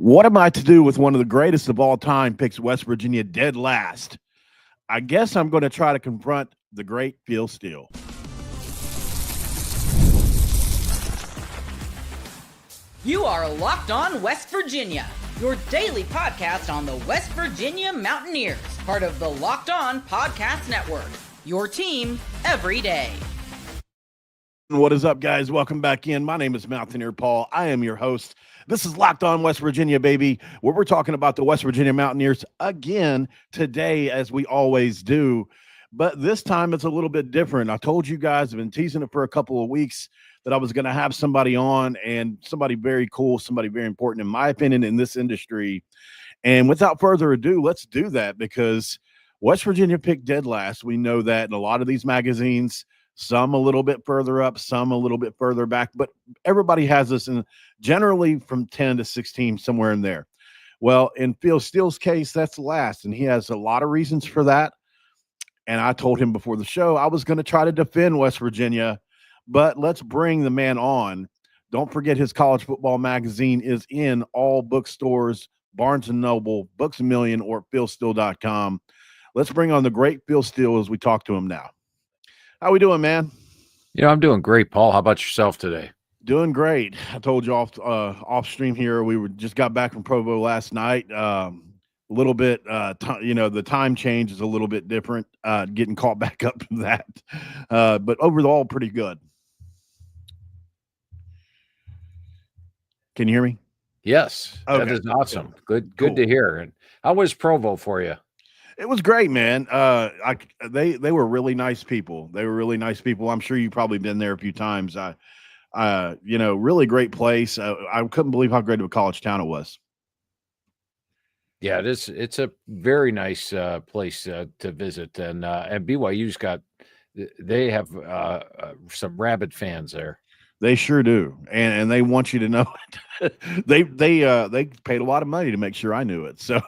What am I to do with one of the greatest of all time picks West Virginia dead last? I guess I'm going to try to confront the great Phil Steele. You are Locked On West Virginia, your daily podcast on the West Virginia Mountaineers, part of the Locked On Podcast Network, your team every day. What is up, guys? Welcome back in. My name is Mountaineer Paul. I am your host. This is Locked On West Virginia, baby, where we're talking about the West Virginia Mountaineers again today, as we always do. But this time it's a little bit different. I told you guys, I've been teasing it for a couple of weeks, that I was going to have somebody on, and somebody very cool, somebody very important, in my opinion, in this industry. And without further ado, let's do that, because West Virginia picked dead last. We know that in a lot of these magazines, some a little bit further up, some a little bit further back, but everybody has us in generally from 10 to 16, somewhere in there. Well, in Phil Steele's case, that's last, and he has a lot of reasons for that. And I told him before the show I was going to try to defend West Virginia, but let's bring the man on. Don't forget, his college football magazine is in all bookstores, Barnes & Noble, Books A Million, or philsteele.com. Let's bring on the great Phil Steele as we talk to him now. How we doing, man? I'm doing great, Paul. How about yourself today? Doing great. I told you off stream here, just got back from Provo last night. A little bit, the time change is a little bit different, getting caught back up to that. But overall, pretty good. Can you hear me? Yes. Okay. That is awesome. Good Cool. to hear. And how was Provo for you? It was great, man. They were really nice people. They were really nice people. I'm sure you've probably been there a few times. Really great place. I couldn't believe how great of a college town it was. Yeah, it is. It's a very nice place to visit, and BYU's they have some rabid fans there. They sure do, and they want you to know it. They paid a lot of money to make sure I knew it. So.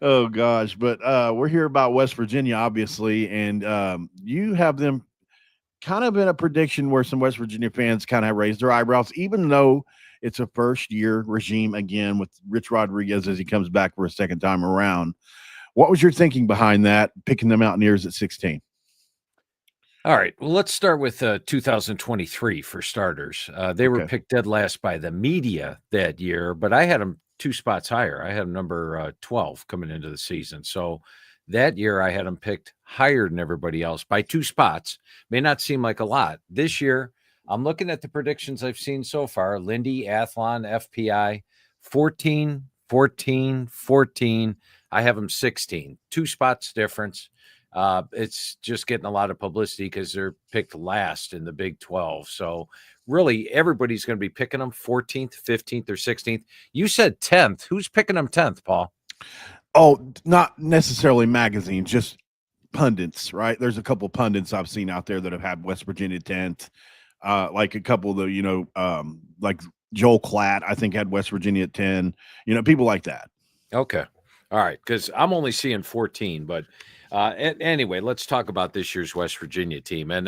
Oh gosh, but we're here about West Virginia, obviously, and you have them kind of in a prediction where some West Virginia fans kind of raised their eyebrows, even though it's a first-year regime again with Rich Rodriguez as he comes back for a second time around. What was your thinking behind that, picking the Mountaineers at 16? All right, well, let's start with 2023 for starters. They were picked dead last by the media that year, but I had them 2 spots higher. I had them number 12 coming into the season. So that year I had them picked higher than everybody else by 2 spots. May not seem like a lot. This year, I'm looking at the predictions I've seen so far. Lindy, Athlon, FPI, 14, 14, 14. I have them 16. 2 spots difference. It's just getting a lot of publicity because they're picked last in the Big 12. So really, everybody's going to be picking them 14th, 15th, or 16th. You said 10th. Who's picking them 10th, Paul? Oh, not necessarily magazines, just pundits, right? There's a couple pundits I've seen out there that have had West Virginia 10th. Like a couple of the, like Joel Klatt, I think, had West Virginia at 10. People like that. Okay. All right, because I'm only seeing 14, but anyway, let's talk about this year's West Virginia team. And,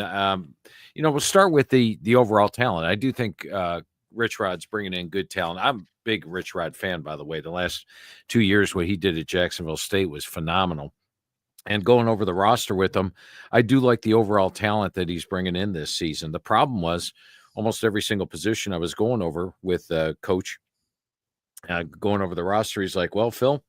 we'll start with the overall talent. I do think Rich Rod's bringing in good talent. I'm a big Rich Rod fan, by the way. The last 2 years, what he did at Jacksonville State was phenomenal. And going over the roster with him, I do like the overall talent that he's bringing in this season. The problem was almost every single position I was going over with Coach, going over the roster, he's like, well, Phil,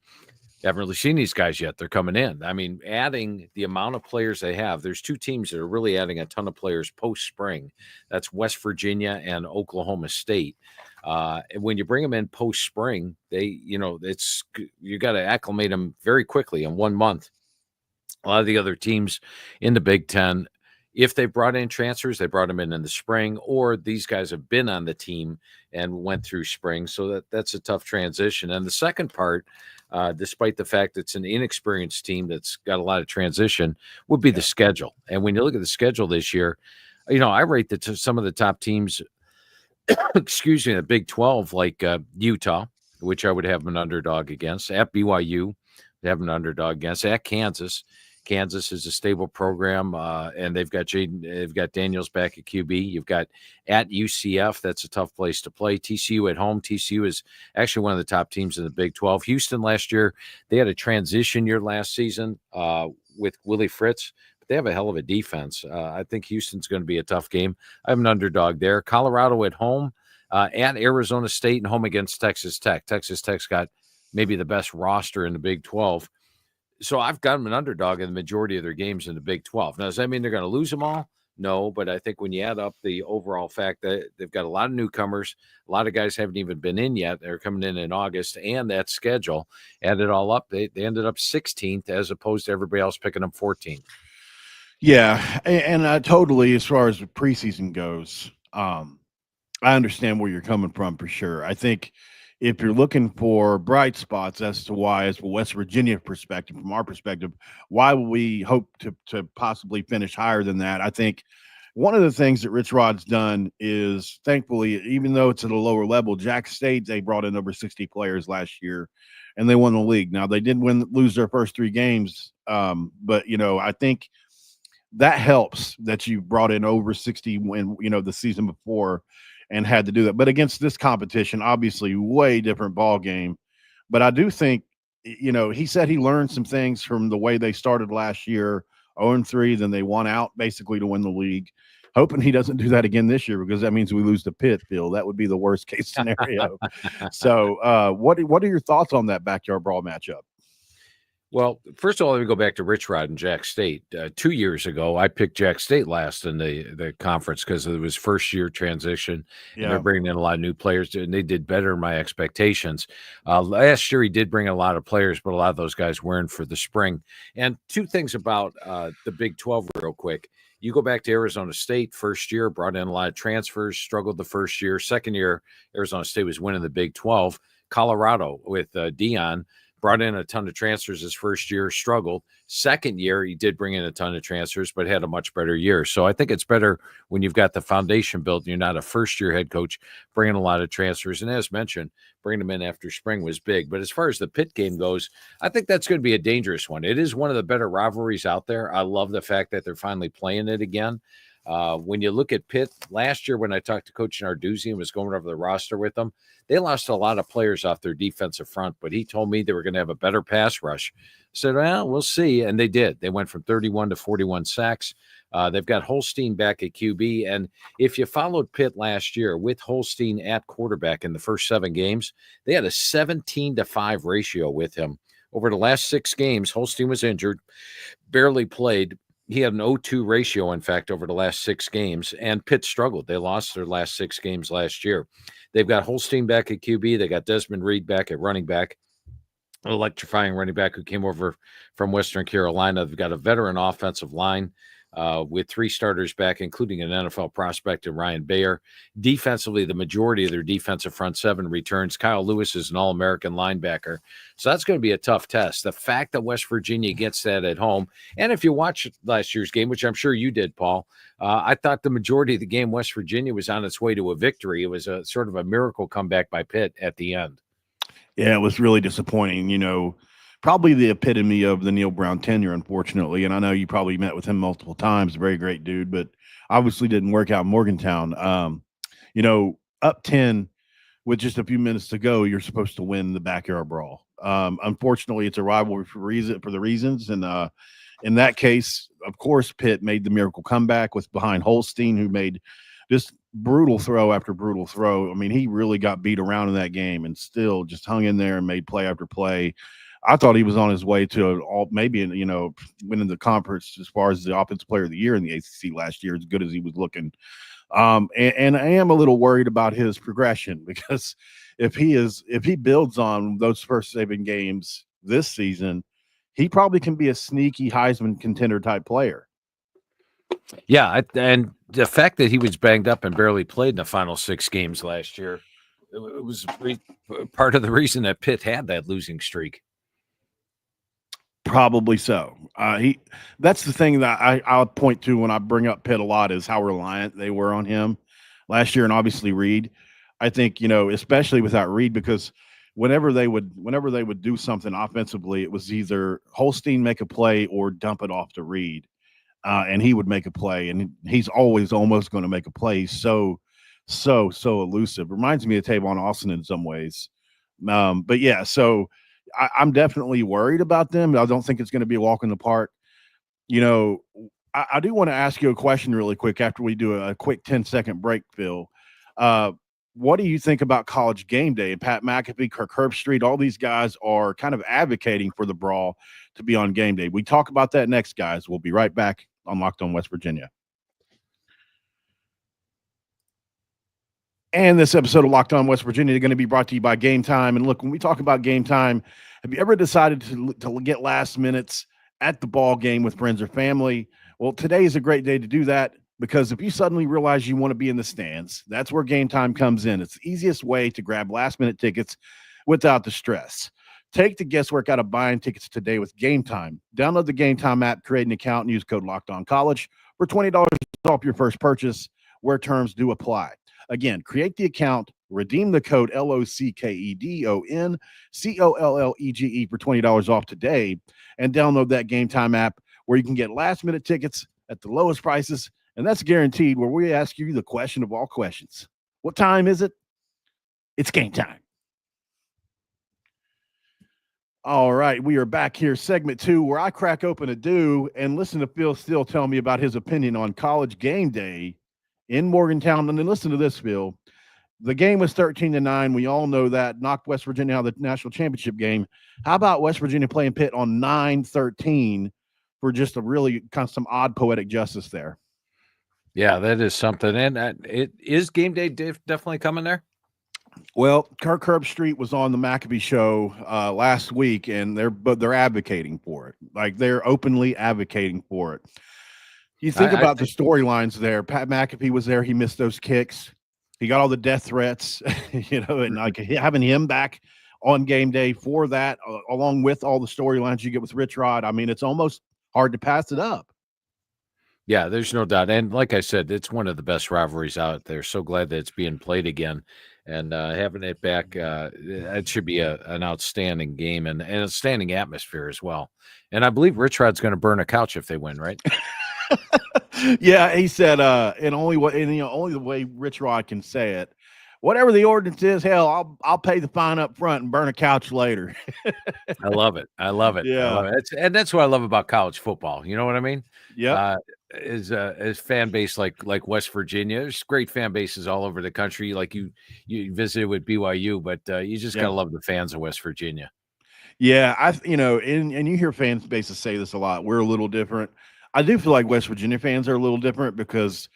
haven't really seen these guys yet. They're coming in. I mean, adding the amount of players they have, there's 2 teams that are really adding a ton of players post-spring. That's West Virginia and Oklahoma State. When you bring them in post-spring, you got to acclimate them very quickly in 1 month. A lot of the other teams in the Big Ten, if they brought in transfers, they brought them in the spring, or these guys have been on the team and went through spring. So that's a tough transition. And the second part, despite the fact it's an inexperienced team that's got a lot of transition, would be the schedule. And when you look at the schedule this year, I rate some of the top teams, excuse me, the Big 12, like Utah, which I would have an underdog against, at BYU, they have an underdog against, at Kansas. Kansas is a stable program, and they've got Daniels back at QB. You've got at UCF. That's a tough place to play. TCU at home. TCU is actually one of the top teams in the Big 12. Houston last year, they had a transition year last season with Willie Fritz. But they have a hell of a defense. I think Houston's going to be a tough game. I have an underdog there. Colorado at home, at Arizona State, and home against Texas Tech. Texas Tech's got maybe the best roster in the Big 12. So I've got them an underdog in the majority of their games in the Big 12. Now, does that mean they're going to lose them all? No, but I think when you add up the overall fact that they've got a lot of newcomers, a lot of guys haven't even been in yet. They're coming in August, and that schedule, add it all up, they ended up 16th as opposed to everybody else picking up 14th. Yeah, and totally, as far as the preseason goes, I understand where you're coming from for sure. I think if you're looking for bright spots as to why, as a West Virginia perspective, from our perspective, why will we hope to possibly finish higher than that? I think one of the things that Rich Rod's done is, thankfully, even though it's at a lower level, Jack State, they brought in over 60 players last year, and they won the league. Now, they did lose their first 3 games, but, I think that helps that you brought in over 60 when, the season before and had to do that. But against this competition, obviously way different ball game. But I do think, he said he learned some things from the way they started last year, 0-3, then they won out basically to win the league. Hoping he doesn't do that again this year, because that means we lose to Pitt, Phil. That would be the worst case scenario. So what are your thoughts on that backyard brawl matchup? Well, first of all, let me go back to Rich Rod and Jack State. 2 years ago, I picked Jack State last in the conference because it was first-year transition, and they're bringing in a lot of new players, and they did better than my expectations. Last year, he did bring a lot of players, but a lot of those guys were in for the spring. And 2 things about the Big 12 real quick. You go back to Arizona State, first year, brought in a lot of transfers, struggled the first year. Second year, Arizona State was winning the Big 12. Colorado with Dion brought in a ton of transfers his first year, struggled. Second year, he did bring in a ton of transfers, but had a much better year. So I think it's better when you've got the foundation built and you're not a first-year head coach bringing a lot of transfers. And as mentioned, bringing them in after spring was big. But as far as the Pitt game goes, I think that's going to be a dangerous one. It is one of the better rivalries out there. I love the fact that they're finally playing it again. When you look at Pitt, last year when I talked to Coach Narduzzi and was going over the roster with them, they lost a lot of players off their defensive front, but he told me they were going to have a better pass rush. I said, well, we'll see. And they did. They went from 31 to 41 sacks. They've got Holstein back at QB. And if you followed Pitt last year with Holstein at quarterback in the first 7 games, they had a 17-5 ratio with him. Over the last 6 games, Holstein was injured, barely played. He had an 0-2 ratio, in fact, over the last 6 games, and Pitt struggled. They lost their last 6 games last year. They've got Holstein back at QB. They got Desmond Reed back at running back, an electrifying running back who came over from Western Carolina. They've got a veteran offensive line with 3 starters back, including an NFL prospect in Ryan Bayer. Defensively, the majority of their defensive front 7 returns. Kyle Lewis is an All-American linebacker. So that's going to be a tough test. The fact that West Virginia gets that at home, and if you watch last year's game, which I'm sure you did, Paul, I thought the majority of the game, West Virginia was on its way to a victory. It was a sort of a miracle comeback by Pitt at the end. Yeah, it was really disappointing. Probably the epitome of the Neil Brown tenure, unfortunately. And I know you probably met with him multiple times. Very great dude, but obviously didn't work out in Morgantown. Up 10 with just a few minutes to go, you're supposed to win the backyard brawl. Unfortunately, it's a rivalry for the reasons. And in that case, of course, Pitt made the miracle comeback with behind Holstein, who made just brutal throw after brutal throw. I mean, he really got beat around in that game and still just hung in there and made play after play. I thought he was on his way to winning the conference as far as the offensive player of the year in the ACC last year, as good as he was looking. And I am a little worried about his progression, because if he builds on those first 7 games this season, he probably can be a sneaky Heisman contender type player. Yeah, and the fact that he was banged up and barely played in the final 6 games last year, it was part of the reason that Pitt had that losing streak. Probably so. That's the thing that I'll point to when I bring up Pitt a lot, is how reliant they were on him last year, and obviously Reed. I think, especially without Reed, because whenever they would do something offensively, it was either Holstein make a play or dump it off to Reed, and he would make a play, and he's always almost going to make a play. So elusive. Reminds me of Tavon Austin in some ways. But yeah, so I'm definitely worried about them. I don't think it's going to be a walk in the park. You know, I do want to ask you a question really quick after we do a quick 10-second break, Phil. What do you think about College Game Day? And Pat McAfee, Kirk Herbstreit, all these guys are kind of advocating for the Brawl to be on game day. We talk about that next, guys. We'll be right back on Locked On West Virginia. And this episode of Locked On West Virginia is going to be brought to you by Game Time. And look, when we talk about Game Time, have you ever decided to get last minutes at the ball game with friends or family? Well, today is a great day to do that, because if you suddenly realize you want to be in the stands, that's where Game Time comes in. It's the easiest way to grab last-minute tickets without the stress. Take the guesswork out of buying tickets today with Game Time. Download the Game Time app, create an account, and use code LOCKEDONCollege for $20 off your first purchase, where terms do apply. Again, create the account, redeem the code LOCKEDONCOLLEGE for $20 off today, and download that Game Time app where you can get last-minute tickets at the lowest prices, and that's guaranteed, where we ask you the question of all questions. What time is it? It's game time. All right, we are back here, segment 2, where I crack open a do and listen to Phil Steele tell me about his opinion on College Game Day in Morgantown. And then listen to this, Phil. The game was 13-9. We all know that. Knocked West Virginia out of the national championship game. How about West Virginia playing Pitt on 9-13 for just a really kind of some odd poetic justice there? Yeah, that is something. And it is game day definitely coming there. Well, Kirk Herbstreit was on the McAfee show last week, and they're advocating for it. Like, they're openly advocating for it. You think about the storylines there. Pat McAfee was there. He missed those kicks. He got all the death threats, and like having him back on game day for that, along with all the storylines you get with Rich Rod. I mean, it's almost hard to pass it up. Yeah, there's no doubt. And like I said, it's one of the best rivalries out there. So glad that it's being played again, and having it back, it should be an outstanding game and a standing atmosphere as well. And I believe Rich Rod's going to burn a couch if they win, right? Yeah, he said, and only the way Rich Rod can say it, whatever the ordinance is, hell, I'll pay the fine up front and burn a couch later. I love it. I love it. Yeah, I love it. And that's what I love about college football. You know what I mean? Yeah. Is fan base like West Virginia. There's great fan bases all over the country. Like you visited with BYU, but you just gotta love the fans of West Virginia. Yeah, and you hear fan bases say this a lot. We're a little different. I do feel like West Virginia fans are a little different because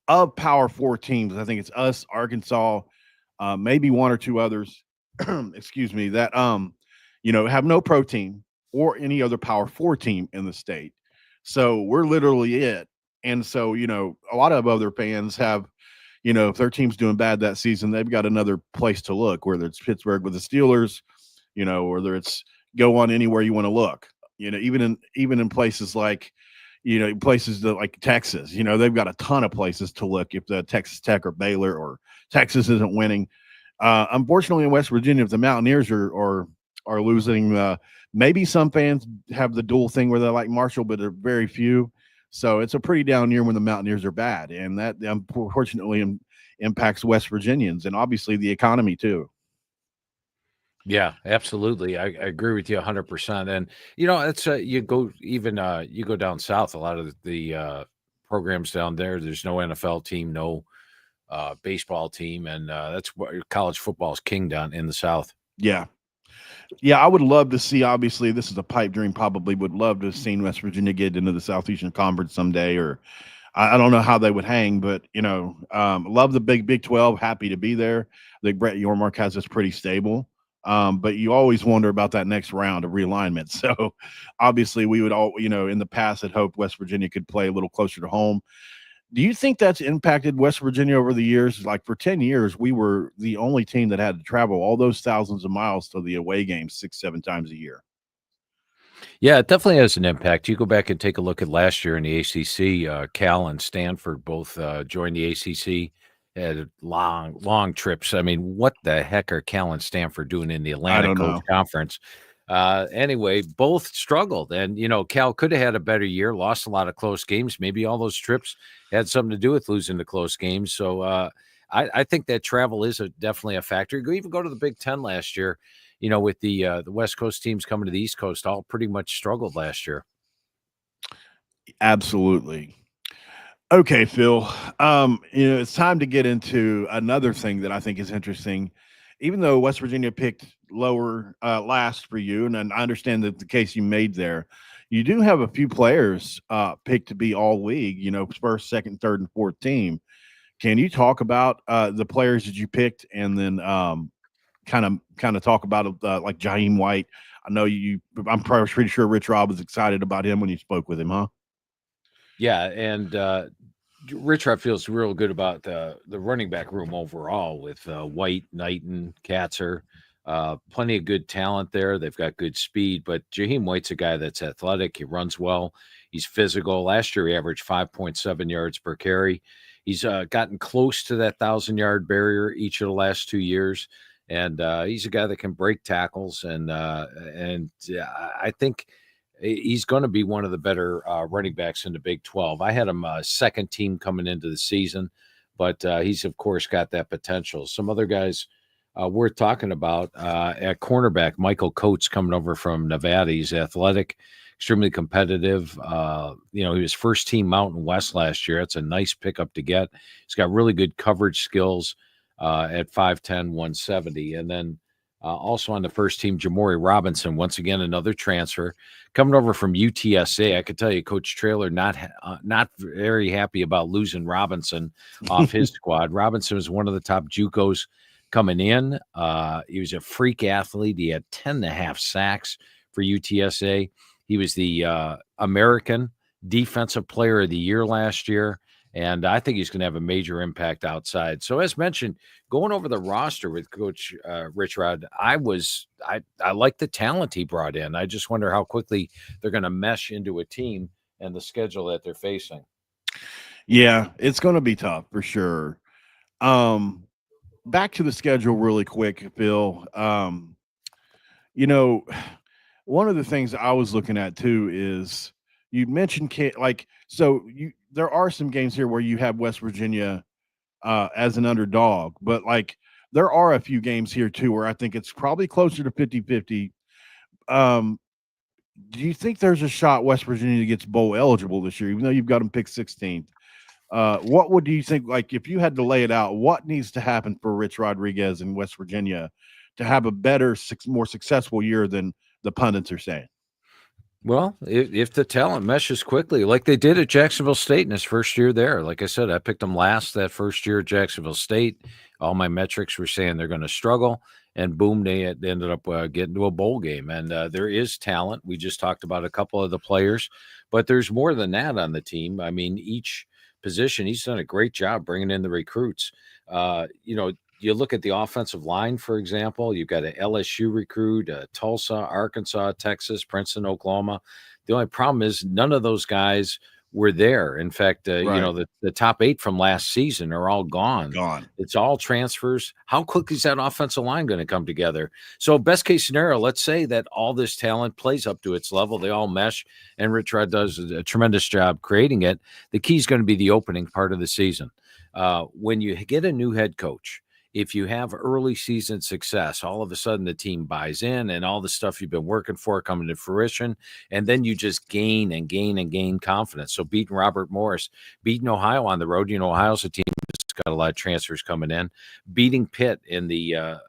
of Power 4 teams. I think it's us, Arkansas, maybe one or two others, excuse me, that have no pro team or any other Power 4 team in the state. So we're literally it. And so, a lot of other fans have, if their team's doing bad that season, they've got another place to look, whether it's Pittsburgh with the Steelers, whether it's go on anywhere you want to look, even in places like, places that like Texas, they've got a ton of places to look if the Texas Tech or Baylor or Texas isn't winning. Unfortunately, in West Virginia, if the Mountaineers are losing, maybe some fans have the dual thing where they like Marshall, but they're very few. So it's a pretty down year when the Mountaineers are bad, and that unfortunately impacts West Virginians and obviously the economy too. Yeah, absolutely. I agree with you 100%. And it's you go down south, a lot of the programs down there, there's no NFL team, no baseball team, and that's what college football is king down in the South. Yeah, I would love to see, obviously this is a pipe dream, probably would love to have seen West Virginia get into the Southeastern Conference someday, or I don't know how they would hang, but love the Big 12, happy to be there. I think Brett Yormark has us pretty stable. But you always wonder about that next round of realignment. So obviously we would all, in the past had hoped West Virginia could play a little closer to home. Do you think that's impacted West Virginia over the years? Like for 10 years, we were the only team that had to travel all those thousands of miles to the away games 6-7 times a year. Yeah, it definitely has an impact. You go back and take a look at last year in the ACC, Cal and Stanford both joined the ACC. had long trips. I mean, what the heck are Cal and Stanford doing in the I Atlantic don't Coast know. Conference? Anyway, both struggled, and Cal could have had a better year, lost a lot of close games. Maybe all those trips had something to do with losing the close games. So I think that travel is definitely a factor. You even go to the Big Ten last year, with the West Coast teams coming to the East Coast, all pretty much struggled last year. Absolutely. Okay, Phil. It's time to get into another thing that I think is interesting. Even though West Virginia picked lower last for you, and I understand that the case you made there, you do have a few players picked to be all league. First, second, third, and fourth team. Can you talk about the players that you picked, and then kind of talk about like Jaheim White? I know you. I'm pretty sure Rich Rob was excited about him when you spoke with him, huh? Yeah, and Rich Rod feels real good about the running back room overall with White, Knighton, Katzer. Plenty of good talent there. They've got good speed, but Jaheim White's a guy that's athletic. He runs well. He's physical. Last year, he averaged 5.7 yards per carry. He's gotten close to that 1,000-yard barrier each of the last 2 years, and he's a guy that can break tackles. And I think he's going to be one of the better running backs in the Big 12. I had him second team coming into the season, but he's, of course, got that potential. Some other guys worth talking about at cornerback, Michael Coates coming over from Nevada. He's athletic, extremely competitive. He was first team Mountain West last year. That's a nice pickup to get. He's got really good coverage skills at 5'10", 170. And then also on the first team, Jamori Robinson, once again, another transfer coming over from UTSA. I could tell you, Coach Traylor not very happy about losing Robinson off his squad. Robinson was one of the top JUCOs coming in. He was a freak athlete. He had 10.5 sacks for UTSA. He was the American Defensive Player of the Year last year. And I think he's going to have a major impact outside. So as mentioned, going over the roster with Coach Rich Rod, I like the talent he brought in. I just wonder how quickly they're going to mesh into a team and the schedule that they're facing. Yeah, it's going to be tough for sure. Back to the schedule really quick, Phil. One of the things I was looking at too is you mentioned there are some games here where you have West Virginia as an underdog, but like there are a few games here too where I think it's probably closer to 50-50. Do you think there's a shot West Virginia gets bowl eligible this year, even though you've got them picked 16th? What do you think? Like, if you had to lay it out, what needs to happen for Rich Rodriguez in West Virginia to have a better, more successful year than the pundits are saying? Well, if the talent meshes quickly, like they did at Jacksonville State in his first year there, like I said, I picked them last that first year at Jacksonville State. All my metrics were saying they're going to struggle, and boom, they ended up getting to a bowl game. And there is talent. We just talked about a couple of the players, but there's more than that on the team. I mean, each position, he's done a great job bringing in the recruits. You look at the offensive line, for example, you've got an LSU recruit, Tulsa, Arkansas, Texas, Princeton, Oklahoma. The only problem is none of those guys were there. In fact, Right. the top 8 from last season are all gone. It's all transfers. How quickly is that offensive line going to come together? So best case scenario, let's say that all this talent plays up to its level. They all mesh, and Rich Rod does a tremendous job creating it. The key is going to be the opening part of the season. When you get a new head coach, if you have early season success, all of a sudden the team buys in and all the stuff you've been working for coming to fruition. And then you just gain and gain and gain confidence. So beating Robert Morris, beating Ohio on the road, Ohio's a team that's got a lot of transfers coming in, beating Pitt in the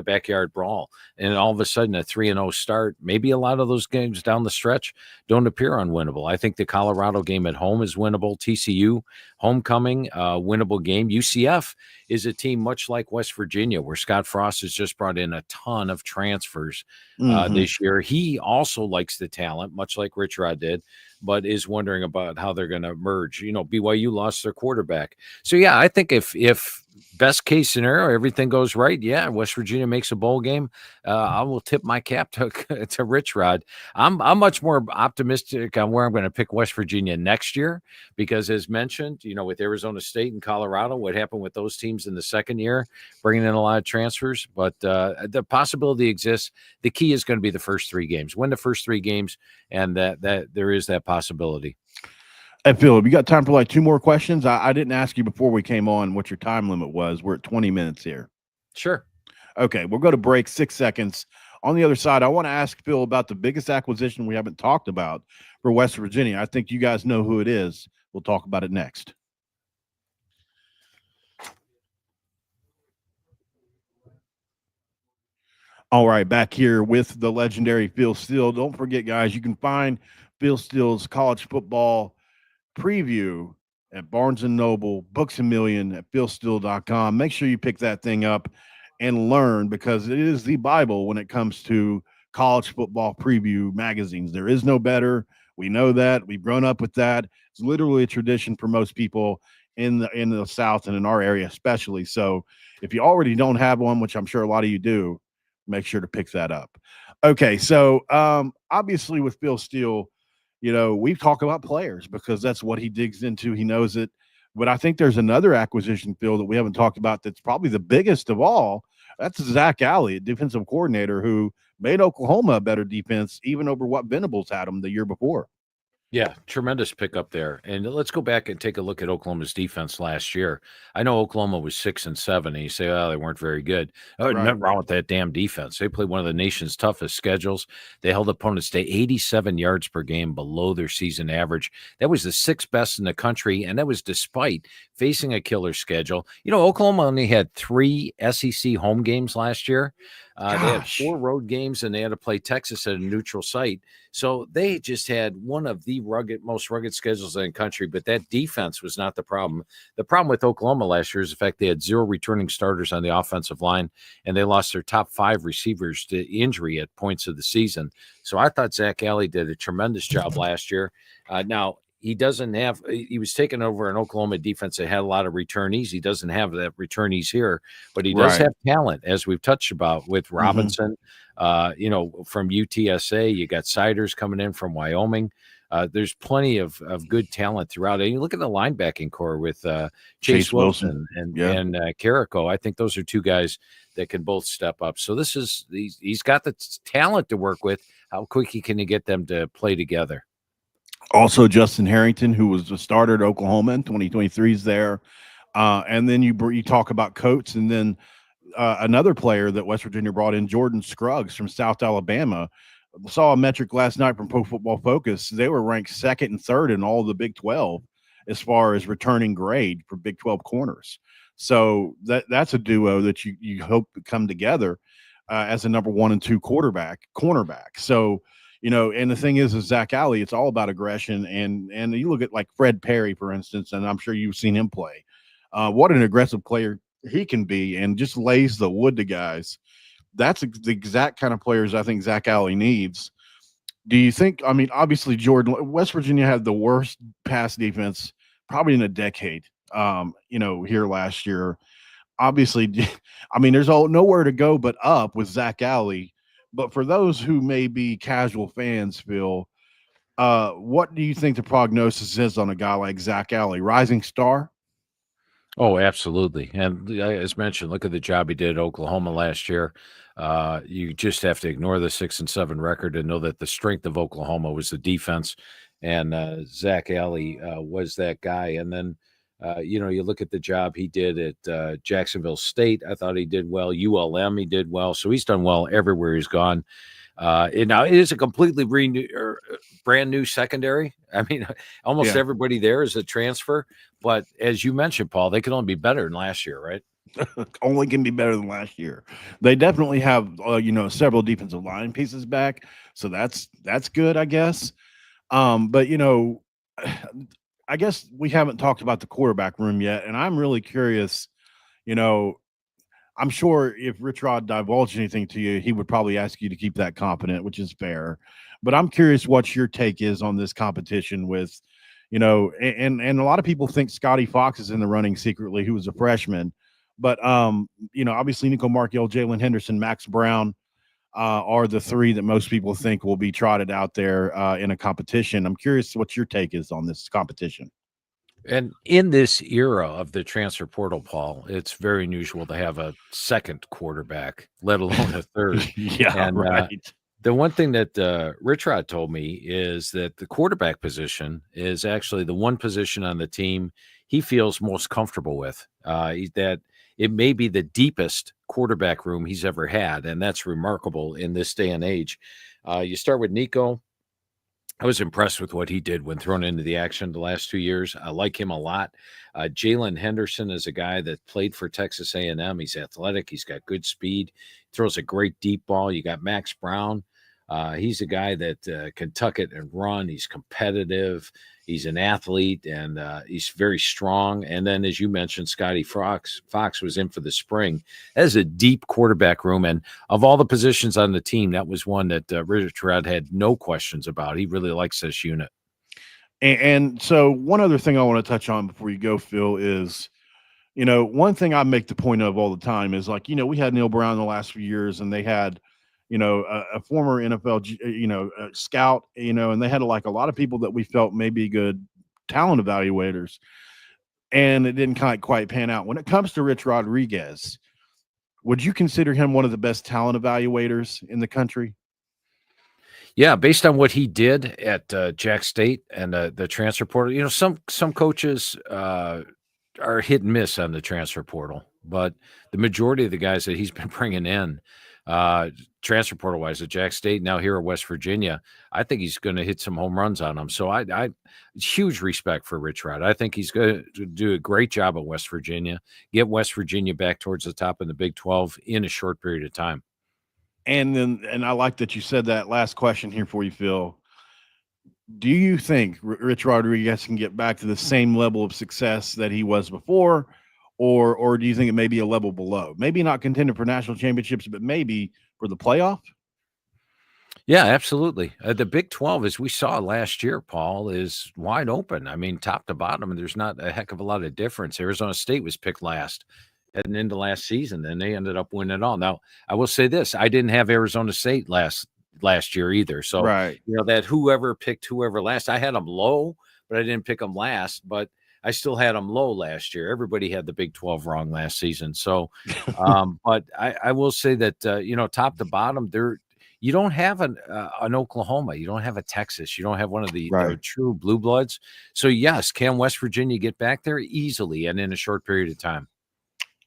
backyard brawl. And all of a sudden a 3-0 start, maybe a lot of those games down the stretch don't appear unwinnable. I think the Colorado game at home is winnable. TCU homecoming, winnable game. UCF is a team much like West Virginia, where Scott Frost has just brought in a ton of transfers this year. He also likes the talent, much like Rich Rod did, but is wondering about how they're going to merge. BYU lost their quarterback. So, yeah, I think if best case scenario, everything goes right. Yeah, West Virginia makes a bowl game. I will tip my cap to Rich Rod. I'm much more optimistic on where I'm going to pick West Virginia next year because, as mentioned, with Arizona State and Colorado, what happened with those teams in the second year, bringing in a lot of transfers. But the possibility exists. The key is going to be the first 3 games. Win the first 3 games, and that there is that possibility. Hey, Phil, you got time for like 2 more questions? I didn't ask you before we came on what your time limit was. We're at 20 minutes here. Sure. Okay, we'll go to break, 6 seconds. On the other side, I want to ask Phil about the biggest acquisition we haven't talked about for West Virginia. I think you guys know who it is. We'll talk about it next. All right, back here with the legendary Phil Steele. Don't forget, guys, you can find Phil Steele's college football preview at Barnes & Noble, Books A Million, at philsteele.com. Make sure you pick that thing up and learn, because it is the Bible when it comes to college football preview magazines. There is no better. We know that. We've grown up with that. It's literally a tradition for most people in the South and in our area especially. So if you already don't have one, which I'm sure a lot of you do, make sure to pick that up. Okay, so obviously with Phil Steele, we talk about players because that's what he digs into. He knows it. But I think there's another acquisition, Phil, that we haven't talked about that's probably the biggest of all. That's Zach Alley, defensive coordinator, who made Oklahoma a better defense even over what Venables had them the year before. Yeah, tremendous pickup there. And let's go back and take a look at Oklahoma's defense last year. I know Oklahoma was 6-7, and you say, oh, they weren't very good. Oh, Right. nothing wrong with that damn defense. They played one of the nation's toughest schedules. They held opponents to 87 yards per game below their season average. That was the 6th best in the country, and that was despite facing a killer schedule. Oklahoma only had 3 SEC home games last year. They had 4 road games, and they had to play Texas at a neutral site. So they just had one of the most rugged schedules in the country, but that defense was not the problem. The problem with Oklahoma last year is the fact they had 0 returning starters on the offensive line, and they lost their top 5 receivers to injury at points of the season. So I thought Zach Alley did a tremendous job last year. Now, he was taking over an Oklahoma defense that had a lot of returnees. He doesn't have that returnees here, but he does have talent, as we've touched about with Robinson, from UTSA. You got Siders coming in from Wyoming. There's plenty of good talent throughout. And you look at the linebacking core with Chase Wilson and Carrico. I think those are 2 guys that can both step up. So he's got the talent to work with. How quickly can you get them to play together? Also, Justin Harrington, who was the starter at Oklahoma in 2023, is there. And then you talk about Coates, and then another player that West Virginia brought in, Jordan Scruggs from South Alabama. Saw a metric last night from Pro Football Focus. They were ranked 2nd and 3rd in all of the Big 12 as far as returning grade for Big 12 corners. So that's a duo that you hope to come together as a number 1 and 2 cornerback. So, and the thing is Zach Alley, it's all about aggression. And you look at like Fred Perry, for instance, and I'm sure you've seen him play. What an aggressive player he can be, and just lays the wood to guys. That's the exact kind of players I think Zach Alley needs. Do you think, obviously West Virginia had the worst pass defense probably in a decade, here last year. Obviously, there's nowhere to go but up with Zach Alley. But for those who may be casual fans, Phil, what do you think the prognosis is on a guy like Zach Alley? Rising star? Oh, absolutely. And as mentioned, look at the job he did at Oklahoma last year. You just have to ignore the 6-7 record and know that the strength of Oklahoma was the defense, and Zach Alley was that guy. And then, you look at the job he did at Jacksonville State. I thought he did well. ULM, he did well. So he's done well everywhere he's gone. And now it is a completely brand new secondary. Almost everybody there is a transfer. But as you mentioned, Paul, they can only be better than last year, right? Only can be better than last year. They definitely have, several defensive line pieces back. So that's good, I guess. But, I guess we haven't talked about the quarterback room yet. And I'm really curious, I'm sure if Rich Rod divulged anything to you, he would probably ask you to keep that confident, which is fair. But I'm curious what your take is on this competition with, and a lot of people think Scotty Fox is in the running secretly, who was a freshman. But obviously Nico Markell, Jalen Henderson, Max Brown are the three that most people think will be trotted out there in a competition. I'm curious what your take is on this competition. And in this era of the transfer portal, Paul, it's very unusual to have a second quarterback, let alone a third. Yeah, And right. the one thing that Rich Rod told me is that the quarterback position is actually the one position on the team he feels most comfortable with. That it may be the deepest quarterback room he's ever had, and that's remarkable in this day and age. You start with Nico. I was impressed with what he did when thrown into the action the last 2 years. I like him a lot. Jalen Henderson is a guy that played for Texas A&M. He's athletic. He's got good speed. Throws a great deep ball. You got Max Brown. He's a guy that can tuck it and run. He's competitive. He's an athlete, and he's very strong. And then, as you mentioned, Scotty Fox was in for the spring. That is a deep quarterback room. And of all the positions on the team, that was one that Rich Rod had no questions about. He really likes this unit. And so one other thing I want to touch on before you go, Phil, is, one thing I make the point of all the time is like, we had Neil Brown the last few years, and they had, a former NFL, scout, and they had like a lot of people that we felt may be good talent evaluators, and it didn't quite pan out. When it comes to Rich Rodriguez, would you consider him one of the best talent evaluators in the country? Yeah, based on what he did at Jack State and the transfer portal, some coaches are hit and miss on the transfer portal, but the majority of the guys that he's been bringing in, transfer portal wise at Jack State, now here at West Virginia, I think he's going to hit some home runs on them. So I huge respect for Rich Rod. I think he's going to do a great job at West Virginia, get West Virginia back towards the top of the Big 12 in a short period of time. And I like that you said that. Last question here for you, Phil. Do you think Rich Rodriguez can get back to the same level of success that he was before, or do you think it may be a level below? Maybe not contender for national championships, but maybe for the playoff? Yeah, absolutely. The Big 12, as we saw last year, Paul, is wide open. I mean, top to bottom, there's not a heck of a lot of difference. Arizona State was picked last heading into last season, and they ended up winning it all. Now, I will say this: I didn't have Arizona State last year either. So, right, that whoever picked whoever last, I had them low, but I didn't pick them last. But I still had them low last year. Everybody had the Big 12 wrong last season. So, but I will say that top to bottom, you don't have an Oklahoma, you don't have a Texas, you don't have one of the true blue bloods. So, yes, can West Virginia get back there easily and in a short period of time?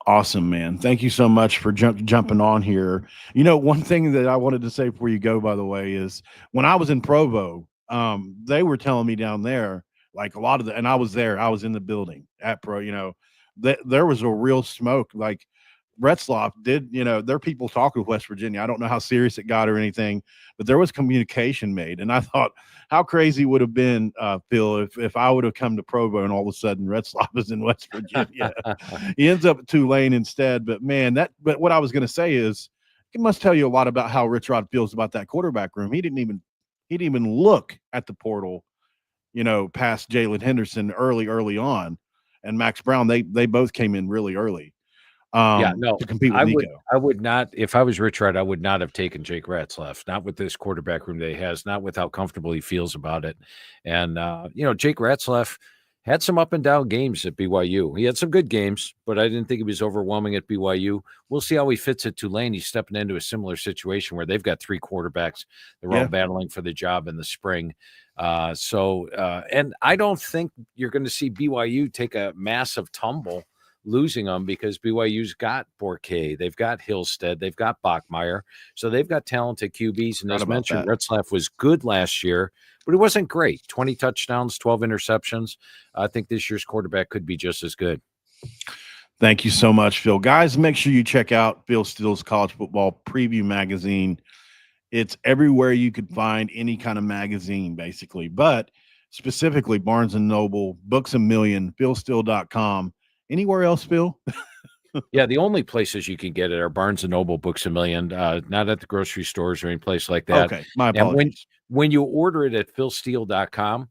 Awesome, man. Thank you so much for jumping on here. One thing that I wanted to say before you go, by the way, is when I was in Provo, they were telling me down there, like a lot of and I was there, I was in the building at there was a real smoke. Like Retzloff did, there are people talking with West Virginia. I don't know how serious it got or anything, but there was communication made. And I thought, how crazy would have been, Phil, if I would have come to Provo and all of a sudden Retzloff is in West Virginia. He ends up at Tulane instead. But man, but what I was going to say is, it must tell you a lot about how Rich Rod feels about that quarterback room. He didn't even look at the portal, past Jalen Henderson early on, and Max Brown. They both came in really early. To compete with Nico. I would not, if I was Rich Rod, I would not have taken Jake Retzlaff, not with this quarterback room that he has, not with how comfortable he feels about it. And, Jake Retzlaff had some up and down games at BYU. He had some good games, but I didn't think he was overwhelming at BYU. We'll see how he fits at Tulane. He's stepping into a similar situation where they've got three quarterbacks. They're all battling for the job in the spring. And I don't think you're going to see BYU take a massive tumble losing them, because BYU's got Bourquet, they've got Hillstead, they've got Bachmeier, so they've got talented QBs. And as mentioned, Retzlaff was good last year, but he wasn't great. 20 touchdowns, 12 interceptions. I think this year's quarterback could be just as good. Thank you so much, Phil. Guys, make sure you check out Phil Steele's College Football Preview Magazine. It's everywhere you could find any kind of magazine, basically, but specifically Barnes & Noble, Books A Million, philsteele.com. Anywhere else, Phil? Yeah, the only places you can get it are Barnes & Noble, Books A Million, not at the grocery stores or any place like that. Okay, my apologies. And when you order it at philsteele.com,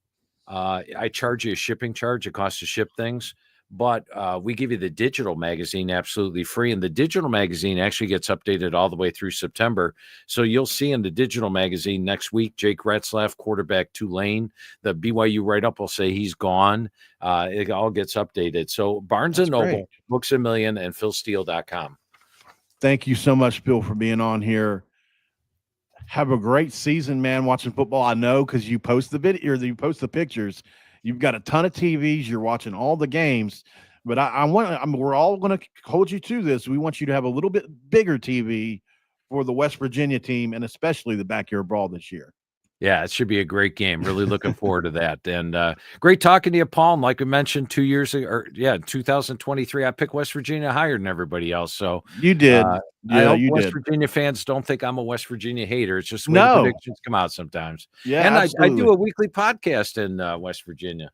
I charge you a shipping charge. It costs to ship things. but we give you the digital magazine absolutely free. And the digital magazine actually gets updated all the way through September. So you'll see in the digital magazine next week, Jake Retzlaff, quarterback Tulane. The BYU write-up will say he's gone. It all gets updated. So Barnes & Noble, great. Books A Million, and philsteele.com. Thank you so much, Bill, for being on here. Have a great season, man, watching football. I know because you post the video, or you post the pictures. You've got a ton of TVs. You're watching all the games. But we're all going to hold you to this. We want you to have a little bit bigger TV for the West Virginia team, and especially the Backyard Brawl this year. Yeah, it should be a great game. Really looking forward to that. And great talking to you, Paul. And like we mentioned 2 years ago, or 2023, I picked West Virginia higher than everybody else. So you did. I hope West Virginia fans don't think I'm a West Virginia hater. It's just the way the predictions come out sometimes. Yeah, and I absolutely. do a weekly podcast in West Virginia.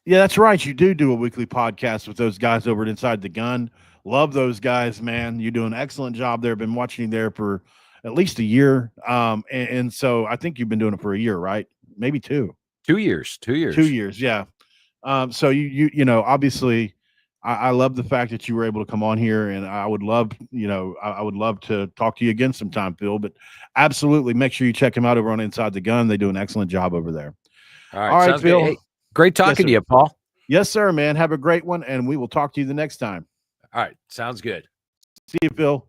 Yeah, that's right. You do a weekly podcast with those guys over at Inside the Gun. Love those guys, man. You do an excellent job there. Been watching you there for at least a year. And so I think you've been doing it for a year, right? Maybe 2. 2 years. 2 years. 2 years, yeah. So you know, obviously I love the fact that you were able to come on here, and I would love, I would love to talk to you again sometime, Phil, but absolutely make sure you check him out over on Inside the Gun. They do an excellent job over there. All right, Phil. Hey, great talking to you, Paul. Yes, sir, man. Have a great one, and we will talk to you the next time. All right. Sounds good. See you, Phil.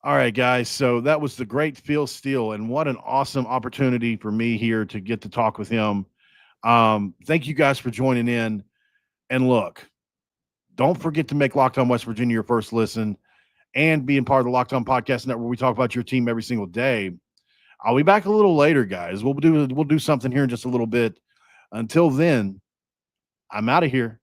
All right, guys. So that was the great Phil Steele, and what an awesome opportunity for me here to get to talk with him. Thank you guys for joining in. And look, don't forget to make Locked On West Virginia your first listen and being part of the Locked On Podcast Network, where we talk about your team every single day. I'll be back a little later, guys. We'll do something here in just a little bit. Until then, I'm out of here.